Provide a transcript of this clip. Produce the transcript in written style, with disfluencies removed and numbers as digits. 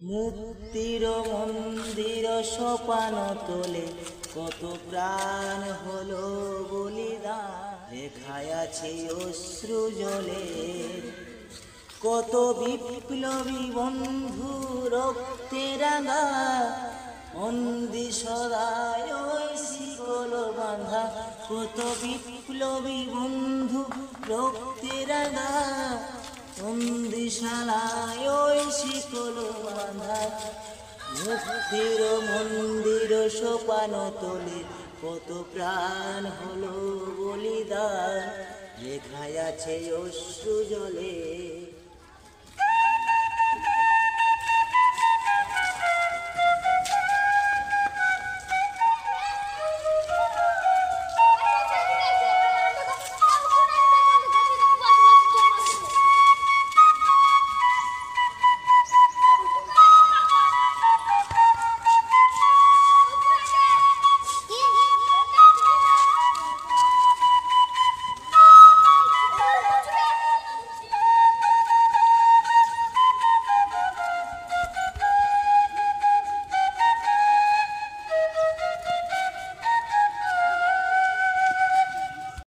মুক্তির মন্দির সোপান তোলে, কত প্রাণ হলো বলিদান। লেখায় আছে অশ্রু জলে, কত বিপ্লবী বন্ধু রক্তে রাঙা। বন্দি সদায় ওই শিকল বাঁধা, কত বিপ্লবী বন্ধু রক্তে রাঙা। বন্দিশালায় ওই শিকল বাঁধা। মুক্তির মন্দির সোপান তোলে, কত প্রাণ হলো বলিদান। লেখায় আছে অশ্রু জলে।